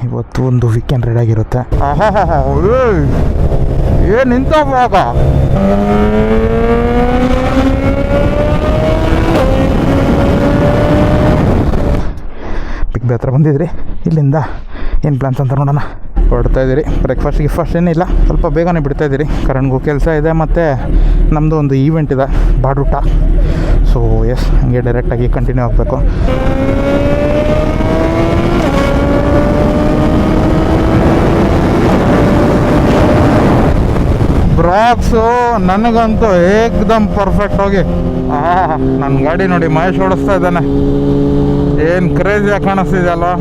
ಇವತ್ತು ಒಂದು weekend ride ಆಗಿರುತ್ತೆ. ಏನು ನಿಂತ ಭಾಗ ಬಿಗ್ ಬಿ ಹತ್ರ ಬಂದಿದ್ರಿ. ಇಲ್ಲಿಂದ ಏನು ಪ್ಲಾನ್ಸ್ ಅಂತ ನೋಡೋಣ. ಹೊರಡ್ತಾ ಇದ್ದೀರಿ. ಬ್ರೇಕ್ಫಾಸ್ಟ್ ಏನಿಲ್ಲ, ಸ್ವಲ್ಪ ಬೇಗನೆ ಬಿಡ್ತಾಯಿದ್ದೀರಿ. ಕರಣ್ಗೂ ಕೆಲಸ ಇದೆ ಮತ್ತು ನಮ್ಮದು ಒಂದು ಈವೆಂಟ್ ಇದೆ, ಬಾಡೂಟ. ಸೊ ಎಸ್, ಹಂಗೆ ಡೈರೆಕ್ಟಾಗಿ ಕಂಟಿನ್ಯೂ ಆಗಬೇಕು. ಬ್ರಾಕ್ಸು ನನಗಂತೂ ಏಕ್ದಮ್ ಪರ್ಫೆಕ್ಟ್ ಹೋಗಿ. ನನ್ನ ಗಾಡಿ ನೋಡಿ ಮಹೇಶ್ ಓಡಿಸ್ತಾ ಇದ್ದಾನೆ. ಏನು ಕ್ರೇಜಿಯಾಗಿ ಕಾಣಿಸ್ತಿದೆ ಅಲ್ವಾ?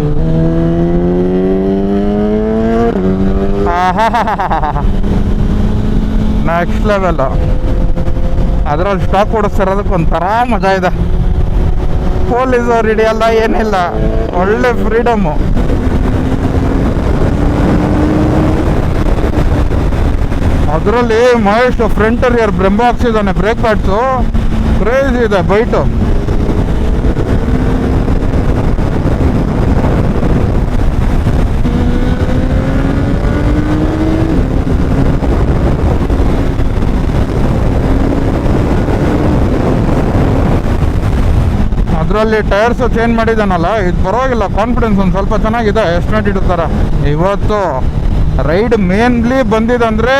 Next level. ಅದರಲ್ಲಿ ಸ್ಟಾಕ್ ಓಡಿಸ್ತಿರೋದಕ್ಕೆ ಒಂಥರ ಮಜಾ ಇದೆ. ಪೊಲೀಸವ್ರು ಹಿಡಿಯಲ್ಲ, ಏನಿಲ್ಲ, ಒಳ್ಳೆ ಫ್ರೀಡಮ್ಮು. ಅದರಲ್ಲಿ ಮಹೇಶ್ ಫ್ರಂಟ್ ರಿಯರ್ ಬ್ರೆಂಬ ಹಾಕ್ಸಿದ್ದಾನೆ. ಬ್ರೇಕ್ ಪ್ಯಾಡ್ಸು ಕ್ರೇಜಿ ಇದೆ ಬೈಟು. ಅದರಲ್ಲಿ ಟೈರ್ಸು ಚೇಂಜ್ ಮಾಡಿದ್ದಾನಲ್ಲ, ಇದು ಪರವಾಗಿಲ್ಲ. ಕಾನ್ಫಿಡೆನ್ಸ್ ಒಂದು ಸ್ವಲ್ಪ ಚೆನ್ನಾಗಿದೆ. ಎಸ್ಟಿಮೇಟ್ ಇಡ್ತಾರ. ಇವತ್ತು ರೈಡ್ ಮೇನ್ಲಿ ಬಂದಿದ್ದಂದರೆ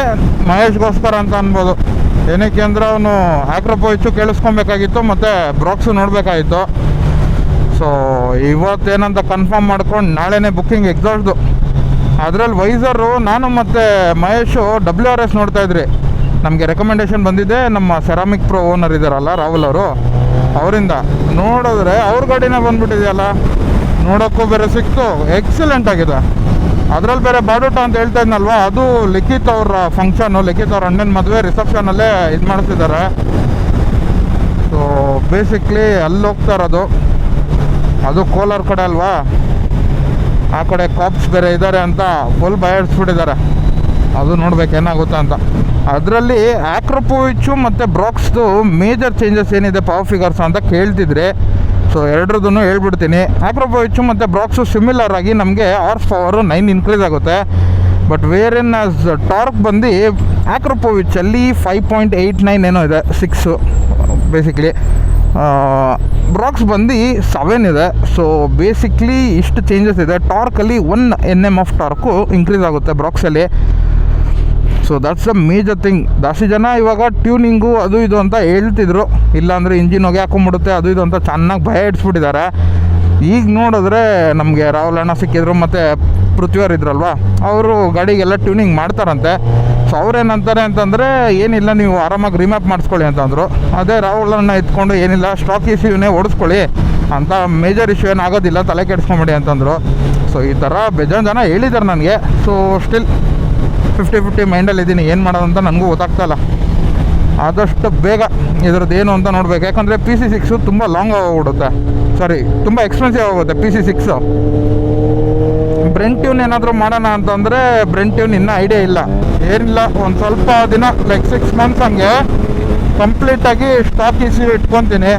ಮಹೇಶ್ಗೋಸ್ಕರ ಅಂತ ಅನ್ಬೋದು. ಏನಕ್ಕೆ ಅಂದರೆ ಅವನು ಆಕ್ರೋಪೋಯಿಚ್ಚು ಕೇಳಿಸ್ಕೊಬೇಕಾಗಿತ್ತು ಮತ್ತು ಬ್ರಾಕ್ಸು ನೋಡಬೇಕಾಗಿತ್ತು. ಸೊ ಇವತ್ತೇನಂತ ಕನ್ಫರ್ಮ್ ಮಾಡ್ಕೊಂಡು ನಾಳೆನೇ ಬುಕ್ಕಿಂಗ್ ಎಕ್ಸಾಸ್ಟ್ದು. ಅದರಲ್ಲಿ ವೈಸರು ನಾನು ಮತ್ತು ಮಹೇಶು WRS ನೋಡ್ತಾಯಿದ್ರಿ. ನಮಗೆ ರೆಕಮೆಂಡೇಷನ್ ಬಂದಿದೆ ನಮ್ಮ ಸೆರಾಮಿಕ್ ಪ್ರೋ ಓನರ್ ಇದ್ದಾರಲ್ಲ ರಾಹುಲ್ ಅವರು, ಅವರಿಂದ. ನೋಡಿದ್ರೆ ಅವ್ರ ಗಾಡಿನೇ ಬಂದುಬಿಟ್ಟಿದೆಯಲ್ಲ, ನೋಡೋಕ್ಕೂ ಬೇರೆ ಸಿಕ್ತು. ಎಕ್ಸಲೆಂಟ್ ಆಗಿದೆ. ಅದರಲ್ಲಿ ಬೇರೆ ಬಾಡೂಟ ಅಂತ ಹೇಳ್ತಾ ಇದ್ನಲ್ವ, ಅದು ಲಿಖಿತ್ ಅವ್ರ ಫಂಕ್ಷನು, ಲಿಖಿತ್ ಅವ್ರ ಅಣ್ಣನ ಮದುವೆ ರಿಸೆಪ್ಷನಲ್ಲೇ ಇದು ಮಾಡ್ತಿದ್ದಾರೆ. ಸೊ ಬೇಸಿಕ್ಲಿ ಅಲ್ಲಿ ಹೋಗ್ತಾ ಇರೋದು. ಅದು ಕೋಲಾರ ಕಡೆ ಅಲ್ವಾ, ಆ ಕಡೆ ಕಾಪ್ಸ್ ಬೇರೆ ಇದ್ದಾರೆ ಅಂತ ಫುಲ್ ಬಯಸ್ಬಿಟ್ಟಿದ್ದಾರೆ. ಅದು ನೋಡ್ಬೇಕು ಏನಾಗುತ್ತೆ ಅಂತ. ಅದರಲ್ಲಿ ಆಕ್ರೋಪೋವಿಚ್ಚು ಮತ್ತು ಬ್ರಾಕ್ಸ್ದು ಮೇಜರ್ ಚೇಂಜಸ್ ಏನಿದೆ ಪವರ್ ಫಿಗರ್ಸ್ ಅಂತ ಕೇಳ್ತಿದ್ರೆ, ಸೊ ಎರಡರದನ್ನು ಹೇಳ್ಬಿಡ್ತೀನಿ. ಆಕ್ರೋಪೋವಿಚ್ಚು ಮತ್ತು ಬ್ರಾಕ್ಸು ಸಿಮಿಲರ್ ಆಗಿ ನಮಗೆ ಹಾರ್ಸ್ ಪವರು 9 ಇನ್ಕ್ರೀಸ್ ಆಗುತ್ತೆ. But where in as torque ಬಂದು ಆಕ್ರೋಪೋವಿಚ್ಚಲ್ಲಿ 5.89 ಏನೋ ಇದೆ, 6 ಬೇಸಿಕ್ಲಿ. ಬ್ರಾಕ್ಸ್ ಬಂದು 7 ಇದೆ. ಸೊ ಬೇಸಿಕ್ಲಿ ಇಷ್ಟು ಚೇಂಜಸ್ ಇದೆ. ಟಾರ್ಕಲ್ಲಿ 1 Nm ಆಫ್ ಟಾರ್ಕು ಇನ್ಕ್ರೀಸ್ ಆಗುತ್ತೆ ಬ್ರಾಕ್ಸಲ್ಲಿ. So that's a major thing. ಜಾಸ್ತಿ ಜನ ಇವಾಗ ಟ್ಯೂನಿಂಗು ಅದು ಇದು ಅಂತ ಹೇಳ್ತಿದ್ರು, ಇಲ್ಲಾಂದರೆ ಇಂಜಿನ್ ಹೊಗೆ ಹಾಕೊಂಡ್ಬಿಡುತ್ತೆ ಅದು ಇದು ಅಂತ ಚೆನ್ನಾಗಿ ಭಯ ಇಡಿಸ್ಬಿಟ್ಟಿದ್ದಾರೆ. ಈಗ ನೋಡಿದ್ರೆ ನಮಗೆ ರಾಹುಲ್ ಅಣ್ಣ ಸಿಕ್ಕಿದ್ರು ಮತ್ತು ಪೃಥ್ವಿಯವ್ರು ಇದ್ರಲ್ವ, ಅವರು ಗಾಡಿಗೆಲ್ಲ ಟ್ಯೂನಿಂಗ್ ಮಾಡ್ತಾರಂತೆ. ಸೊ ಅವ್ರೇನಂತಾರೆ ಅಂತಂದರೆ, ಏನಿಲ್ಲ ನೀವು ಆರಾಮಾಗಿ ರಿಮ್ಯಾಪ್ ಮಾಡಿಸ್ಕೊಳ್ಳಿ ಅಂತಂದರು. ಅದೇ ರಾಹುಲ್ ಅಣ್ಣ ಎತ್ಕೊಂಡು ಏನಿಲ್ಲ ಸ್ಟಾಕ್ ಇಶ್ಯೂನೇ ಓಡಿಸ್ಕೊಳ್ಳಿ ಅಂತ, ಮೇಜರ್ ಇಶ್ಯೂ ಏನಾಗೋದಿಲ್ಲ, ತಲೆ ಕೆಡಿಸ್ಕೊಂಬಿಡಿ ಅಂತಂದರು. ಸೊ ಈ ಥರ ಬೇಜಾನ್ ಜನ ಹೇಳಿದ್ದಾರೆ ನನಗೆ. So still 50-50 ಮೈಂಡಲ್ಲಿದ್ದೀನಿ. ಏನು ಮಾಡೋದಂತ ನನಗೂ ಗೊತ್ತಾಗ್ತಾಯಿಲ್ಲ. ಆದಷ್ಟು ಬೇಗ ಇದ್ರದ್ದು ಏನು ಅಂತ ನೋಡ್ಬೇಕು. ಯಾಕಂದರೆ PC6 ತುಂಬ ಲಾಂಗ್ ಆಗೋಗ್ಬಿಡುತ್ತೆ, ಸಾರಿ ತುಂಬ ಎಕ್ಸ್ಪೆನ್ಸಿವ್ ಆಗೋಗುತ್ತೆ PC6. ಬ್ರೆಂಟ್ ಟ್ಯೂನ್ ಏನಾದರೂ ಮಾಡೋಣ ಅಂತಂದರೆ ಬ್ರೆಂಟ್ ಟ್ಯೂನ್ ಇನ್ನೂ ಐಡಿಯಾ ಇಲ್ಲ, ಏನಿಲ್ಲ. ಒಂದು ಸ್ವಲ್ಪ ದಿನ ಲೈಕ್ 6 ಮಂತ್ಸ್ ಹಂಗೆ ಕಂಪ್ಲೀಟಾಗಿ ಸ್ಟಾಕ್ ಇಶ್ಯೂ ಇಟ್ಕೊತೀನಿ.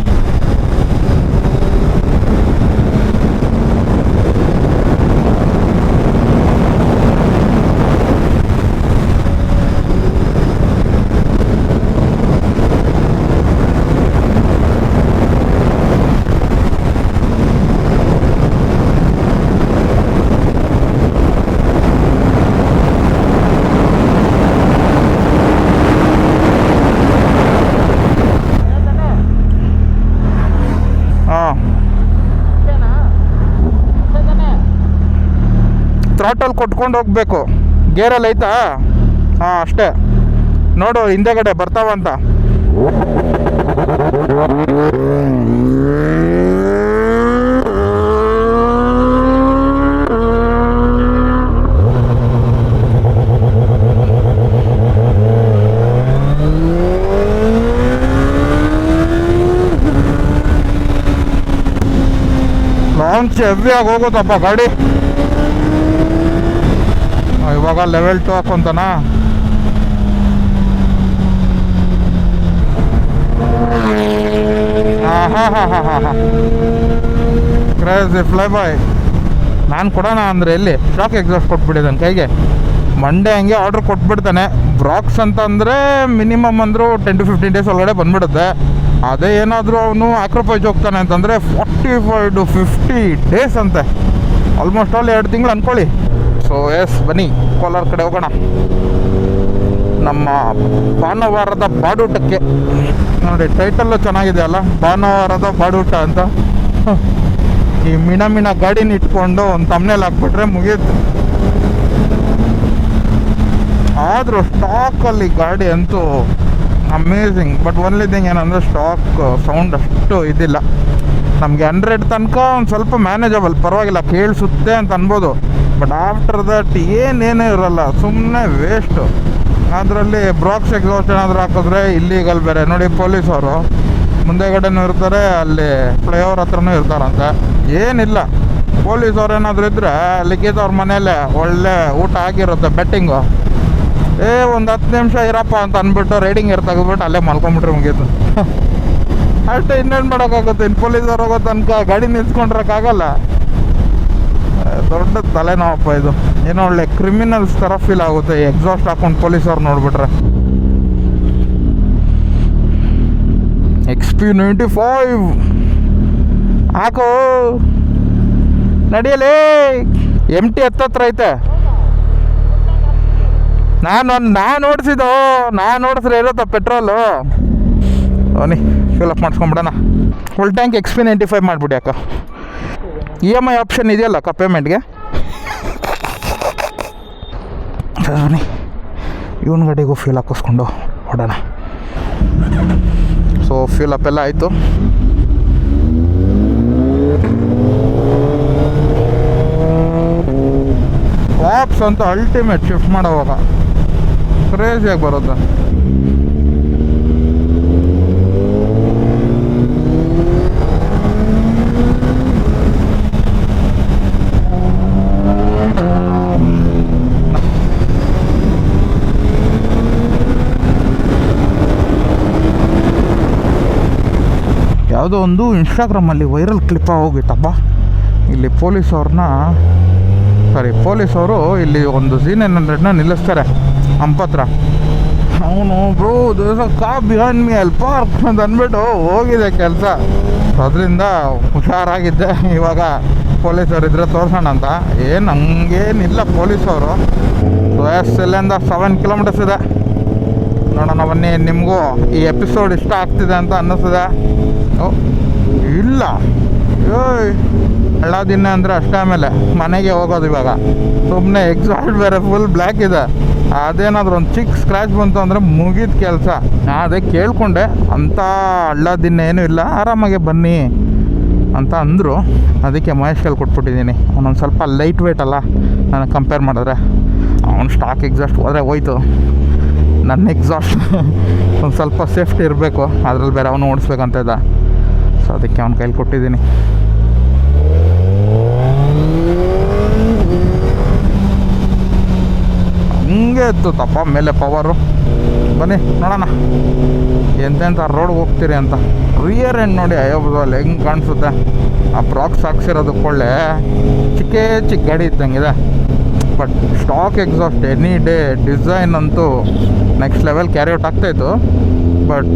ಥ್ರಾಟಲ್ ಕೊಟ್ಕೊಂಡು ಹೋಗಬೇಕು. ಗೇರಲ್ಲಿ ಐತಾ? ಹಾಂ ಅಷ್ಟೇ. ನೋಡು ಹಿಂದೆಗಡೆ ಬರ್ತಾವಂತ. ಲಾಂಚ್ ಹೆವಿಯಾಗಿ ಹೋಗುತ್ತಪ್ಪ ಗಾಡಿ. ಇವಾಗ ಲೆವೆಲ್ 2 ಹಾಕೊಂತಾನ. ಕ್ರೇಜಿ ಫ್ಲೈ ಬಾಯ್. ನಾನು ಕೊಡೋಣ ಅಂದರೆ ಎಲ್ಲಿ ಸ್ಟಾಕ್ ಎಕ್ಸಾಸ್ಟ್ ಕೊಟ್ಬಿಟ್ಟಿದ್ದಾನೆ ಕೈಗೆ. ಮಂಡೇ ಹಂಗೆ ಆರ್ಡ್ರ್ ಕೊಟ್ಬಿಡ್ತಾನೆ. ಬ್ರಾಕ್ಸ್ ಅಂತಂದರೆ ಮಿನಿಮಮ್ ಅಂದರೂ 10 to 15 ಡೇಸ್ ಒಳಗಡೆ ಬಂದುಬಿಡುತ್ತೆ. ಅದೇ ಏನಾದರೂ ಅವನು ಆಕ್ರೋಪೈಜ್ ಹೋಗ್ತಾನೆ ಅಂತಂದರೆ 45 to 50 ಡೇಸ್ ಅಂತೆ. ಆಲ್ಮೋಸ್ಟ್ ಆಲ್ 2 ತಿಂಗಳು ಅಂದ್ಕೊಳ್ಳಿ. ಸೊ ಎಸ್, ಬನ್ನಿ ಕೋಲಾರ ಕಡೆ ಹೋಗೋಣ, ನಮ್ಮ ಭಾನುವಾರದ ಬಾಡೂಟಕ್ಕೆ. ನೋಡಿ ಟೈಟಲ್ಲು ಚೆನ್ನಾಗಿದೆ ಅಲ್ಲ, ಭಾನುವಾರದ ಬಾಡೂಟ ಅಂತ. ಈ ಮಿಣ ಗಾಡಿನ ಇಟ್ಕೊಂಡು ಒಂದು ತಮ್ನೇಲ್ ಹಾಕ್ಬಿಟ್ರೆ ಮುಗೀತು. ಆದರೂ ಸ್ಟಾಕಲ್ಲಿ ಗಾಡಿ ಅಂತೂ ಅಮೇಝಿಂಗ್. ಬಟ್ ಒನ್ಲಿ ಥಿಂಗ್ ಏನಂದರೆ ಸ್ಟಾಕ್ ಸೌಂಡ್ ಅಷ್ಟು ಇದಿಲ್ಲ. ನಮಗೆ 100 ತನಕ ಒಂದು ಸ್ವಲ್ಪ ಮ್ಯಾನೇಜಬಲ್, ಪರವಾಗಿಲ್ಲ, ಕೇಳಿಸುತ್ತೆ ಅಂತ ಅನ್ಬೋದು. ಬಟ್ ಆಫ್ಟರ್ ದಟ್ ಏನೇನೇ ಇರೋಲ್ಲ, ಸುಮ್ಮನೆ ವೇಸ್ಟು. ಅದರಲ್ಲಿ ಬ್ರಾಕ್ಸ್ ಎಕ್ಸಾಸ್ಟ್ ಏನಾದರೂ ಹಾಕಿದ್ರೆ ಇಲ್ಲೀಗಲ್ ಬೇರೆ. ನೋಡಿ ಪೊಲೀಸವರು ಮುಂದೆಗಡೆನೂ ಇರ್ತಾರೆ, ಅಲ್ಲಿ ಫ್ಲೈಓವರ್ ಹತ್ರನೂ ಇರ್ತಾರಂತೆ. ಏನಿಲ್ಲ, ಪೊಲೀಸವ್ರು ಏನಾದರೂ ಇದ್ದರೆ ಲಿಖಿತ್ ಅವ್ರ ಮನೇಲೆ ಒಳ್ಳೆ ಊಟ ಆಗಿರುತ್ತೆ, ಬೆಟ್ಟಿಂಗು. ಒಂದು 10 ನಿಮಿಷ ಇರಪ್ಪ ಅಂತ ಅಂದ್ಬಿಟ್ಟು ರೈಡಿಂಗ್ ಏರ್ ತೆಗೆದ್ಬಿಟ್ಟು ಅಲ್ಲೇ ಮಲ್ಕೊಂಬಿಟ್ರೆ ಮುಗೀತು. ಅಷ್ಟೇ, ಇನ್ನೇನು ಮಾಡೋಕ್ಕಾಗುತ್ತೆ. ಇನ್ನು ಪೊಲೀಸವ್ರು ಹೋಗೋ ತನಕ ಗಾಡಿ ನಿಲ್ಸ್ಕೊಂಡಿರೋಕ್ಕಾಗಲ್ಲ. ದೊಡ್ಡ ತಲೆನೋವಪ್ಪ ಇದು. ಏನೋ ಒಳ್ಳೆ ಕ್ರಿಮಿನಲ್ಸ್ ಥರ ಫೀಲ್ ಆಗುತ್ತೆ ಈ ಎಕ್ಸಾಸ್ಟ್ ಹಾಕೊಂಡು ಪೊಲೀಸವ್ರು ನೋಡ್ಬಿಟ್ರೆ. XP95 ಹಾಕೋ, ನಡಿಯಲೇ. MT ಹತ್ತತ್ರ ಐತೆ. ನಾನು ಓಡಿಸಿದ್ರೆ ಇರುತ್ತಾ ಪೆಟ್ರೋಲು. ಬನ್ನಿ ಫಿಲ್ ಅಪ್ ಮಾಡಿಸ್ಕೊಂಬಿಡೋಣ. ಫುಲ್ ಟ್ಯಾಂಕ್ XP95 ಮಾಡಿಬಿಡಿ ಅಕ್ಕ. EMI ಆಪ್ಷನ್ ಇದೆಯಲ್ಲ ಅಕ್ಕ ಪೇಮೆಂಟ್ಗೆ. ಬನ್ನಿ ಇವನ್ ಗಾಡಿಗೂ ಫ್ಯೂಲ್ ಹಾಕಿಸ್ಕೊಂಡು ಹೊಡೋಣ. ಸೊ ಫ್ಯೂಲ್ ಅಪ್ ಎಲ್ಲ ಆಯಿತು. ವಾಪ್ಸ್ ಅಂತ ಅಲ್ಟಿಮೇಟ್ ಶಿಫ್ಟ್ ಮಾಡೋವಾಗ ಕ್ರೇಜಿಯಾಗಿ ಬರುತ್ತೆ. ಯಾವುದೋ ಒಂದು ಇನ್ಸ್ಟಾಗ್ರಾಮಲ್ಲಿ ವೈರಲ್ ಕ್ಲಿಪ್ ಹೋಗಿತ್ತಪ್ಪ. ಇಲ್ಲಿ ಪೊಲೀಸವರು ಇಲ್ಲಿ ಒಂದು Z900ನ ನಿಲ್ಲಿಸ್ತಾರೆ ಹಂಪತ್ರ. ಅವನು bro does a car behind me, ಅಲ್ಲಿ ಪಾರ್ಕ್ ಅಂತ ಅಂದ್ಬಿಟ್ಟು ಹೋಗಿದೆ ಕೆಲಸ. ಅದರಿಂದ ಹುಷಾರಾಗಿದ್ದೆ. ಇವಾಗ ಪೊಲೀಸರು ಇದ್ರೆ ತೋರಿಸೋಣ ಅಂತ. ಏನು ಹಂಗೇನಿಲ್ಲ ಪೊಲೀಸವರು. ಇಲ್ಲಿಂದ 7 ಕಿಲೋಮೀಟರ್ಸ್ ಇದೆ. ನೋಡೋಣ ಬನ್ನಿ, ನಿಮಗೂ ಈ ಎಪಿಸೋಡ್ ಇಷ್ಟ ಆಗ್ತಿದೆ ಅಂತ ಅನ್ನಿಸ್ತದೆ. ಇಲ್ಲ ದಿನ ಅಂದರೆ ಅಷ್ಟೇ. ಆಮೇಲೆ ಮನೆಗೆ ಹೋಗೋದು ಇವಾಗ. ಸುಮ್ಮನೆ ಎಕ್ಸಾಸ್ಟ್ ಬೇರೆ ಫುಲ್ ಬ್ಲ್ಯಾಕ್ ಇದೆ. ಅದೇನಾದರೂ ಒಂದು ಚಿಕ್ಕ ಸ್ಕ್ರ್ಯಾಚ್ ಬಂತು ಅಂದರೆ ಮುಗಿದ ಕೆಲಸ. ಅದೇ ಕೇಳಿಕೊಂಡೆ, ಅಂಥ ದಿನ ಏನೂ ಇಲ್ಲ, ಆರಾಮಾಗೆ ಬನ್ನಿ ಅಂತ ಅಂದರು. ಅದಕ್ಕೆ ಮಹೇಶ್ ಕೈಲಿ ಕೊಟ್ಬಿಟ್ಟಿದ್ದೀನಿ. ಅವನೊಂದು ಸ್ವಲ್ಪ ಲೈಟ್ ವೇಟ್ ಅಲ್ಲ ನನಗೆ ಕಂಪೇರ್ ಮಾಡಿದ್ರೆ. ಅವ್ನು ಸ್ಟಾಕ್ ಎಕ್ಸಾಸ್ಟ್ ಹೋದರೆ ಹೋಯ್ತು. ನನ್ನ ಎಕ್ಸಾಸ್ಟ್ ಒಂದು ಸ್ವಲ್ಪ ಸೇಫ್ಟಿ ಇರಬೇಕು, ಅದ್ರಲ್ಲಿ ಬೇರೆ ಅವನು ಓಡಿಸ್ಬೇಕಂತ ಇದ್ದ. ಸೊ ಅದಕ್ಕೆ ಅವನ ಕೈಲಿ ಕೊಟ್ಟಿದ್ದೀನಿ. ಹಂಗೆ ಇತ್ತು ತಪ್ಪ ಮೇಲೆ ಪವರು. ಬನ್ನಿ ನೋಡೋಣ ಎಂತೆಂಥ ರೋಡ್ಗೆ ಹೋಗ್ತೀರಿ ಅಂತ. ರಿಯರ್ ಎಂಡ್ ನೋಡಿ ಅಯೋಬದಲ್ಲಿ ಹೆಂಗೆ ಕಾಣಿಸುತ್ತೆ. ಆ ಬ್ರಾಕ್ಸ್ ಹಾಕ್ಸಿರೋದು ಕೊಳ್ಳೆ ಚಿಕ್ಕ ಗಾಡಿ ಇದ್ದಂಗಿದೆ. But stock exhaust any day design ಅಂತೂ ನೆಕ್ಸ್ಟ್ ಲೆವೆಲ್ ಕ್ಯಾರಿಔಟ್ ಆಗ್ತಾಯಿತ್ತು. ಬಟ್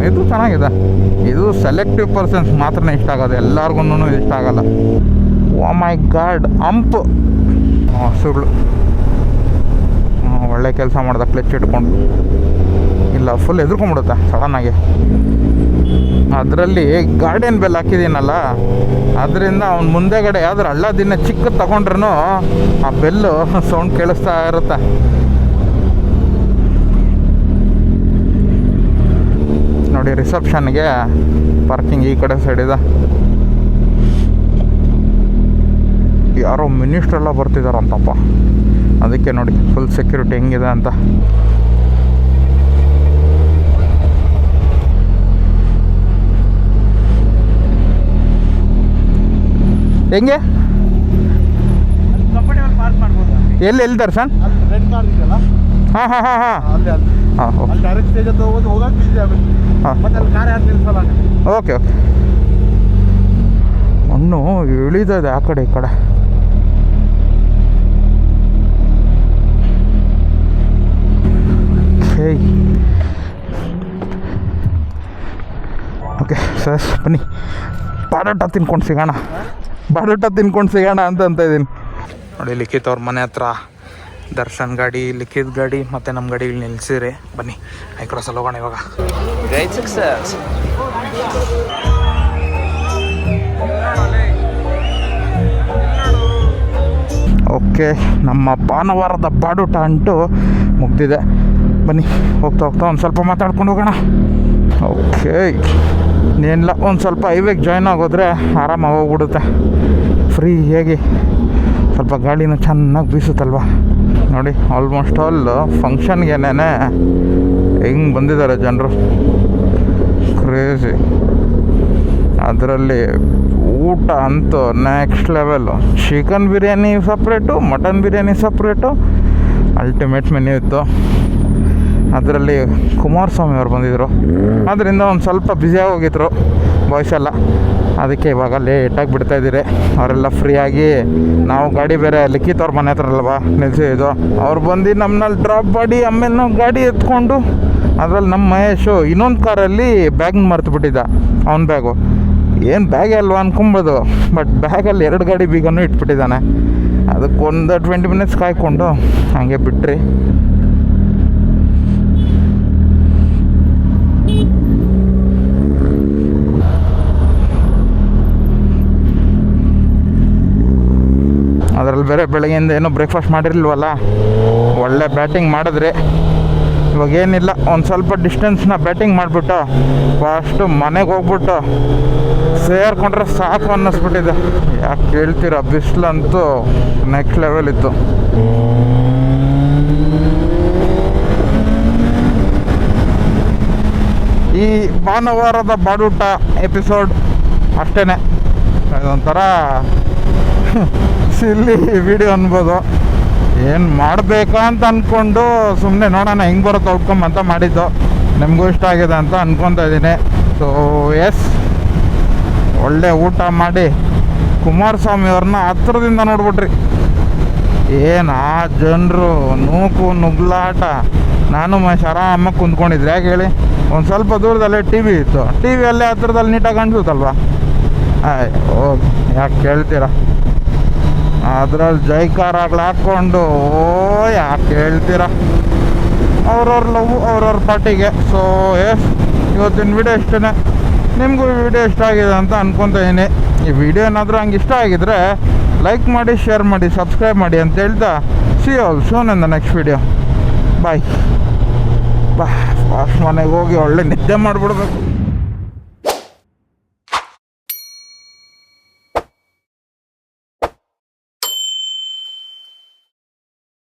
ಇದು ಚೆನ್ನಾಗಿದೆ. ಇದು ಸೆಲೆಕ್ಟಿವ್ ಪರ್ಸನ್ಸ್ ಮಾತ್ರ ಇಷ್ಟ ಆಗೋದು, ಎಲ್ಲರಿಗೂ ಇಷ್ಟ ಆಗಲ್ಲ. ಓ ಮೈ ಗಾಡ್, ಅಂಪು ಸುಳ್ಳು. ಒಳ್ಳೆ ಕೆಲಸ ಮಾಡ್ದೆ ಕ್ಲಚ್ ಇಟ್ಕೊಂಡು. ಇಲ್ಲ ಫುಲ್ ಎದುರ್ಕೊಂಡ್ಬಿಡುತ್ತೆ ಸಡನ್ನಾಗಿ. ಅದರಲ್ಲಿ ಗಾರ್ಡಿಯನ್ ಬೆಲ್ ಹಾಕಿದ್ದೀನಲ್ಲ, ಅದರಿಂದ ಅವ್ನು ಮುಂದೆಗಡೆ ಯಾವ್ದಾರು ದಿನ ಚಿಕ್ಕದು ತಗೊಂಡ್ರೂ ಆ ಬೆಲ್ಲು ಸೌಂಡ್ ಕೇಳಿಸ್ತಾ ಇರುತ್ತೆ. ನೋಡಿ ರಿಸೆಪ್ಷನ್ಗೆ ಪಾರ್ಕಿಂಗ್ ಈ ಕಡೆ ಸೈಡ್ ಇದೆ. ಯಾರೋ ಮಿನಿಸ್ಟ್ರೆಲ್ಲ ಬರ್ತಿದಾರಂತಪ್ಪ. ಅದಕ್ಕೆ ನೋಡಿ ಫುಲ್ ಸೆಕ್ಯೂರಿಟಿ ಹೆಂಗಿದೆ ಅಂತ. ಹೆಂಗೆ ಎಲ್ಲಿ ದರ್ಶನ್? ಹಾಂ ಓಕೆ. ಮಣ್ಣು ಇಳಿದಿದೆ ಆ ಕಡೆ ಈ ಕಡೆ. ಓಕೆ ಸರ್ ಬನ್ನಿ, ಬಾಡೂಟ ತಿನ್ಕೊಂಡು ಸಿಗೋಣ, ಬಾಡೂಟ ತಿನ್ಕೊಂಡು ಸಿಗೋಣ ಅಂತ ಇದ್ದೀನಿ. ನೋಡಿ ಲಿಖಿತ್ ಅವ್ರ ಮನೆ ಹತ್ರ ದರ್ಶನ್ ಗಾಡಿ, ಲಿಖಿತ್ ಗಾಡಿ ಮತ್ತು ನಮ್ಮ ಗಾಡಿ ಇಲ್ಲಿ ನಿಲ್ಸಿರಿ. ಬನ್ನಿ ಹೈ ಕ್ರಾಸಲ್ಲಿ ಹೋಗೋಣ ಇವಾಗ. Great success. ಓಕೆ, ನಮ್ಮ ಭಾನುವಾರದ ಬಾಡೂಟ ಅಂಟು ಮುಗ್ದಿದೆ. ಬನ್ನಿ ಹೋಗ್ತಾ ಒಂದು ಸ್ವಲ್ಪ ಮಾತಾಡ್ಕೊಂಡು ಹೋಗೋಣ. ಓಕೆ, ಏನಿಲ್ಲ, ಒಂದು ಸ್ವಲ್ಪ ಹೈವೇಗೆ ಜಾಯ್ನ್ ಆಗೋದ್ರೆ ಆರಾಮಾಗಿ ಹೋಗ್ಬಿಡುತ್ತೆ ಫ್ರೀಯಾಗಿ. ಸ್ವಲ್ಪ ಗಾಳಿನೂ ಚೆನ್ನಾಗಿ ಬೀಸುತ್ತಲ್ವ. ನೋಡಿ ಆಲ್ಮೋಸ್ಟ್ ಆಲ್ ಫಂಕ್ಷನ್ಗೇನೇ ಹೆಂಗೆ ಬಂದಿದ್ದಾರೆ ಜನರು, ಕ್ರೇಜಿ. ಅದರಲ್ಲಿ ಊಟ ಅಂತೂ next level. Chicken biryani separate, mutton biryani separate, ultimate menu ಇತ್ತು. ಅದರಲ್ಲಿ ಕುಮಾರಸ್ವಾಮಿ ಅವ್ರು ಬಂದಿದ್ದರು, ಅದರಿಂದ ಒಂದು ಸ್ವಲ್ಪ ಬ್ಯುಸಿಯಾಗಿ ಹೋಗಿದ್ರು ಬಾಯ್ಸ್ ಎಲ್ಲ. ಅದಕ್ಕೆ ಇವಾಗ ಲೇಟಾಗಿ ಬಿಡ್ತಾಯಿದ್ದೀರಿ. ಅವರೆಲ್ಲ ಫ್ರೀಯಾಗಿ, ನಾವು ಗಾಡಿ ಬೇರೆ ಲಿಖಿತ್ ಅವ್ರ ಮನೆ ಹತ್ರ ಅಲ್ವಾ ನಿಲ್ಸಿದ್ದು, ಅವ್ರು ಬಂದು ನಮ್ಮನ್ನಲ್ಲಿ ಡ್ರಾಪ್ ಮಾಡಿ ಆಮೇಲೆ ನಾವು ಗಾಡಿ ಎತ್ಕೊಂಡು, ಅದರಲ್ಲಿ ನಮ್ಮ ಮಹೇಶು ಇನ್ನೊಂದು ಕಾರಲ್ಲಿ ಬ್ಯಾಗ್ನ ಮರ್ತುಬಿಟ್ಟಿದ್ದ. ಅವನ ಬ್ಯಾಗು ಏನು ಬ್ಯಾಗ್ ಅಲ್ವಾ ಅಂದ್ಕೊಬೋದು, ಬಟ್ ಬ್ಯಾಗಲ್ಲಿ 2 ಗಾಡಿ ಬೀಗನೂ ಇಟ್ಬಿಟ್ಟಿದ್ದಾನೆ. ಅದಕ್ಕೊಂದು 20 ಮಿನಿಟ್ಸ್ ಕಾಯ್ಕೊಂಡು ಹಾಗೆ ಬಿಟ್ರಿ. ಅದರಲ್ಲಿ ಬೇರೆ ಬೆಳಗ್ಗೆಯಿಂದ ಏನೋ ಬ್ರೇಕ್ಫಾಸ್ಟ್ ಮಾಡಿರಲ್ವಲ್ಲ, ಒಳ್ಳೆ ಬ್ಯಾಟಿಂಗ್ ಮಾಡಿದ್ರಿ. ಇವಾಗೇನಿಲ್ಲ, ಒಂದು ಸ್ವಲ್ಪ ಡಿಸ್ಟೆನ್ಸ್ನ ಬ್ಯಾಟಿಂಗ್ ಮಾಡಿಬಿಟ್ಟು ಫಾಸ್ಟು ಮನೆಗೆ ಹೋಗ್ಬಿಟ್ಟು ಸೇರ್ಕೊಂಡ್ರೆ ಸಾಕು ಅನ್ನಿಸ್ಬಿಟ್ಟಿದೆ. ಯಾಕೆ ಕೇಳ್ತೀರ, ಬಿಸಿಲಂತೂ ನೆಕ್ಸ್ಟ್ ಲೆವೆಲ್ ಇತ್ತು. ಈ ಭಾನುವಾರದ ಬಾಡೂಟ ಎಪಿಸೋಡ್ ಅಷ್ಟೇ, ಅದೊಂಥರ ಸಿಲ್ಲಿ ವಿಡಿಯೋ ಅನ್ಬೋದು. ಏನು ಮಾಡಬೇಕಾ ಅಂತ ಅಂದ್ಕೊಂಡು ಸುಮ್ಮನೆ ನೋಡೋಣ ಹೆಂಗೆ ಬರುತ್ತೆ ಔಟ್ಕಮ್ ಅಂತ ಮಾಡಿದ್ದು. ನಿಮಗೂ ಇಷ್ಟ ಆಗಿದೆ ಅಂತ ಅಂದ್ಕೊತಾ ಇದ್ದೀನಿ. ಸೊ ಎಸ್, ಒಳ್ಳೆ ಊಟ ಮಾಡಿ ಕುಮಾರಸ್ವಾಮಿ ಅವ್ರನ್ನ ಹತ್ರದಿಂದ ನೋಡ್ಬಿಟ್ರಿ. ಏನು ಆ ಜನರು ನೂಕು ನುಗ್ಲಾಟ. ನಾನು ಮಹೇಶ್ ಆರಾಮಾಗಿ ಕುಂತ್ಕೊಂಡಿದ್ರಿ. ಯಾಕೆ ಹೇಳಿ, ಒಂದು ಸ್ವಲ್ಪ ದೂರದಲ್ಲೇ ಟಿ ವಿ ಇತ್ತು, ಟಿ ವಿಯಲ್ಲೇ ಹತ್ರದಲ್ಲಿ ನೀಟಾಗಿ ಕಾಣಿಸುತ್ತಲ್ವ. ಹೋಗಿ ಯಾಕೆ ಕೇಳ್ತೀರಾ, ಅದ್ರಲ್ಲಿ ಜೈಕಾರಾಗ್ಲು ಹಾಕ್ಕೊಂಡು ಯಾಕೆ ಹೇಳ್ತೀರ, ಅವ್ರವ್ರ ಲವ್ ಅವ್ರವ್ರ ಪಾರ್ಟಿಗೆ. ಸೊ ಎಸ್, ಇವತ್ತಿನ ವಿಡಿಯೋ ಇಷ್ಟೇ. ನಿಮಗೂ ಈ ವಿಡಿಯೋ ಇಷ್ಟ ಆಗಿದೆ ಅಂತ ಅನ್ಕೊತಾ ಇದ್ದೀನಿ. ಈ ವಿಡಿಯೋ ಏನಾದರೂ ಹಂಗೆ ಇಷ್ಟ ಆಗಿದ್ರೆ ಲೈಕ್ ಮಾಡಿ, ಶೇರ್ ಮಾಡಿ, ಸಬ್ಸ್ಕ್ರೈಬ್ ಮಾಡಿ ಅಂತ ಹೇಳ್ತಾ see all soon in the next video. Bye. Fast ಮನೆಗೆ ಹೋಗಿ ಒಳ್ಳೆ ನಿದ್ದೆ ಮಾಡಿಬಿಡ್ಬೇಕು.